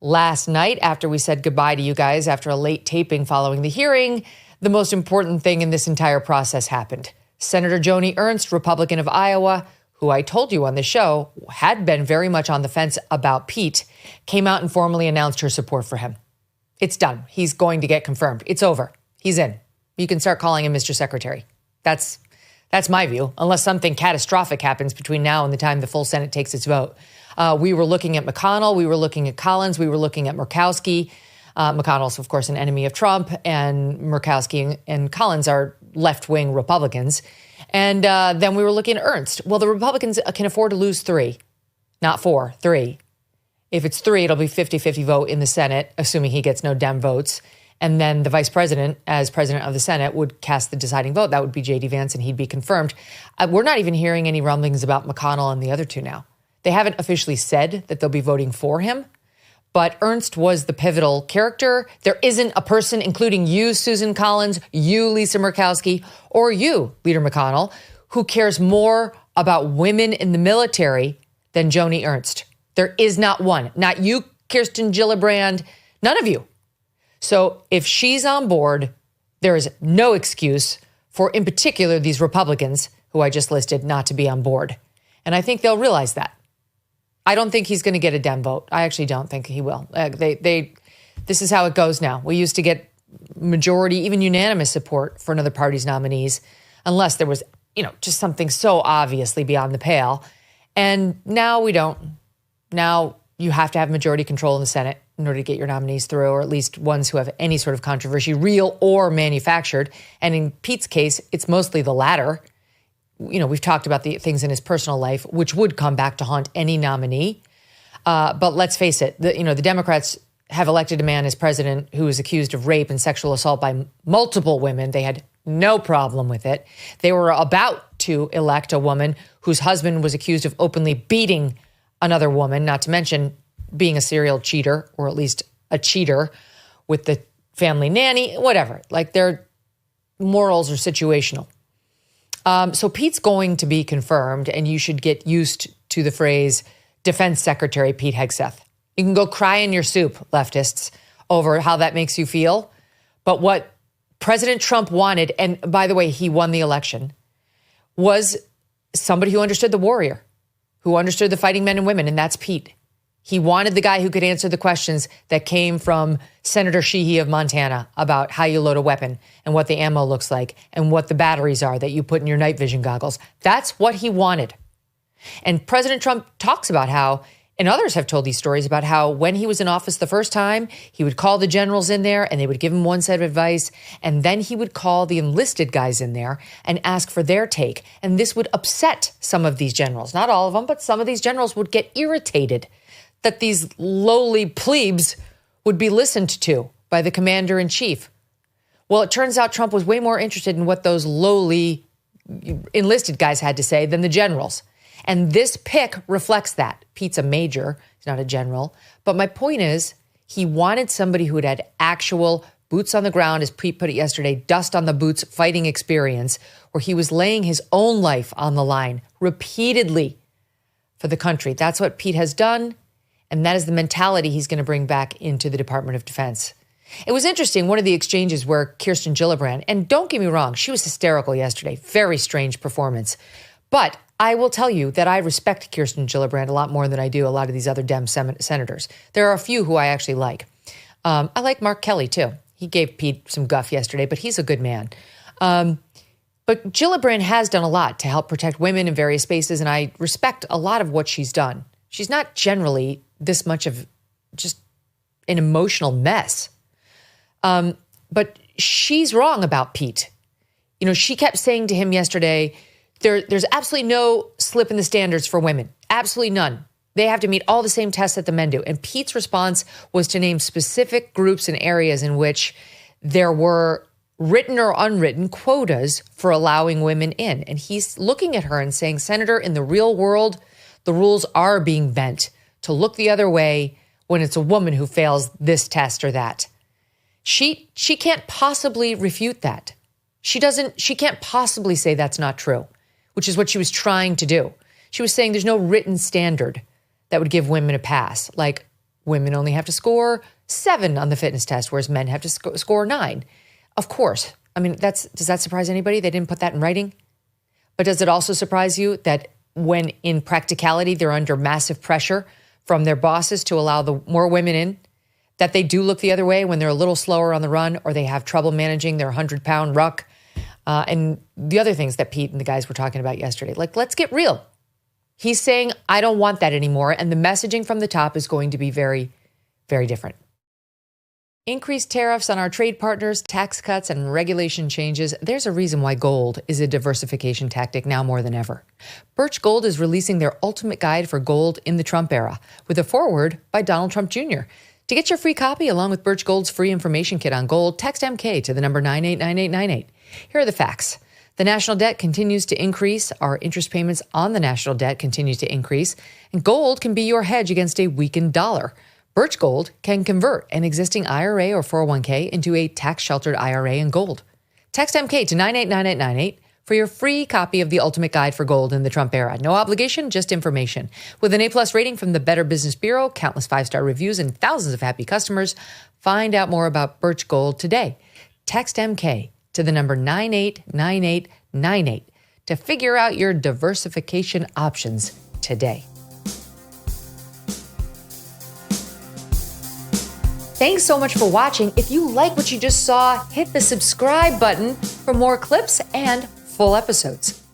Last night, after we said goodbye to you guys after a late taping following the hearing, the most important thing in this entire process happened. Senator Joni Ernst, Republican of Iowa, who I told you on the show had been very much on the fence about Pete, came out and formally announced her support for him. It's done. He's going to get confirmed. It's over. He's in. You can start calling him Mr. Secretary. That's my view, unless something catastrophic happens between now and the time the full Senate takes its vote. We were looking at McConnell. We were looking at Collins. We were looking at Murkowski. McConnell's, of course, an enemy of Trump, and Murkowski and Collins are left-wing Republicans. And then we were looking at Ernst. Well, the Republicans can afford to lose 3, not 4, 3. If it's 3, it'll be 50-50 vote in the Senate, assuming he gets no Dem votes. And then the vice president, as president of the Senate, would cast the deciding vote. That would be J.D. Vance, and he'd be confirmed. We're not even hearing any rumblings about McConnell and the other two now. They haven't officially said that they'll be voting for him, but Ernst was the pivotal character. There isn't a person, including you, Susan Collins, you, Lisa Murkowski, or you, Leader McConnell, who cares more about women in the military than Joni Ernst. There is not one. Not you, Kirsten Gillibrand, none of you. So if she's on board, there is no excuse for, in particular, these Republicans, who I just listed, not to be on board. And I think they'll realize that. I don't think he's going to get a Dem vote. I actually don't think he will. This is how it goes now. We used to get majority, even unanimous support for another party's nominees, unless there was, just something so obviously beyond the pale. And now we don't. Now you have to have majority control in the Senate in order to get your nominees through, or at least ones who have any sort of controversy, real or manufactured. And in Pete's case, it's mostly the latter. We've talked about the things in his personal life, which would come back to haunt any nominee. But let's face it, the Democrats have elected a man as president who is accused of rape and sexual assault by multiple women. They had no problem with it. They were about to elect a woman whose husband was accused of openly beating another woman, not to mention being a serial cheater, or at least a cheater with the family nanny, whatever. Like, their morals are situational. So Pete's going to be confirmed, and you should get used to the phrase Defense Secretary Pete Hegseth. You can go cry in your soup, leftists, over how that makes you feel. But what President Trump wanted, and by the way, he won the election, was somebody who understood the warrior, who understood the fighting men and women, and that's Pete. He wanted the guy who could answer the questions that came from Senator Sheehy of Montana about how you load a weapon and what the ammo looks like and what the batteries are that you put in your night vision goggles. That's what he wanted. And President Trump talks about how, and others have told these stories about how when he was in office the first time, he would call the generals in there and they would give him one set of advice. And then he would call the enlisted guys in there and ask for their take. And this would upset some of these generals. Not all of them, but some of these generals would get irritated that these lowly plebes would be listened to by the commander-in-chief. Well, it turns out Trump was way more interested in what those lowly enlisted guys had to say than the generals. And this pick reflects that. Pete's a major, he's not a general. But my point is, he wanted somebody who had actual boots on the ground, as Pete put it yesterday, dust on the boots fighting experience, where he was laying his own life on the line repeatedly for the country. That's what Pete has done. And that is the mentality he's going to bring back into the Department of Defense. It was interesting, one of the exchanges where Kirsten Gillibrand, and don't get me wrong, she was hysterical yesterday. Very strange performance. But I will tell you that I respect Kirsten Gillibrand a lot more than I do a lot of these other Dem senators. There are a few who I actually like. I like Mark Kelly, too. He gave Pete some guff yesterday, but he's a good man. But Gillibrand has done a lot to help protect women in various spaces, and I respect a lot of what she's done. She's not generally this much of just an emotional mess. But she's wrong about Pete. She kept saying to him yesterday, there's absolutely no slip in the standards for women. Absolutely none. They have to meet all the same tests that the men do. And Pete's response was to name specific groups and areas in which there were written or unwritten quotas for allowing women in. And he's looking at her and saying, Senator, in the real world, the rules are being bent to look the other way when it's a woman who fails this test or that. She can't possibly refute that. She can't possibly say that's not true, which is what she was trying to do. She was saying there's no written standard that would give women a pass. Like, Women only have to score 7 on the fitness test, whereas men have to score 9. Of course. I mean, does that surprise anybody? They didn't put that in writing. But does it also surprise you that when in practicality, they're under massive pressure from their bosses to allow more women in, that they do look the other way when they're a little slower on the run or they have trouble managing their 100-pound ruck and the other things that Pete and the guys were talking about yesterday? Like, let's get real. He's saying, I don't want that anymore. And the messaging from the top is going to be very, very different. Increased tariffs on our trade partners, tax cuts, and regulation changes. There's a reason why gold is a diversification tactic now more than ever. Birch Gold is releasing their ultimate guide for gold in the Trump era with a foreword by Donald Trump Jr. To get your free copy along with Birch Gold's free information kit on gold, text MK to the number 989898. Here are the facts. The national debt continues to increase. Our interest payments on the national debt continue to increase. And gold can be your hedge against a weakened dollar. Birch Gold can convert an existing IRA or 401k into a tax-sheltered IRA in gold. Text MK to 989898 for your free copy of the ultimate guide for gold in the Trump era. No obligation, just information. With an A+ rating from the Better Business Bureau, countless 5-star reviews, and thousands of happy customers, find out more about Birch Gold today. Text MK to the number 989898 to figure out your diversification options today. Thanks so much for watching. If you like what you just saw, hit the subscribe button for more clips and full episodes.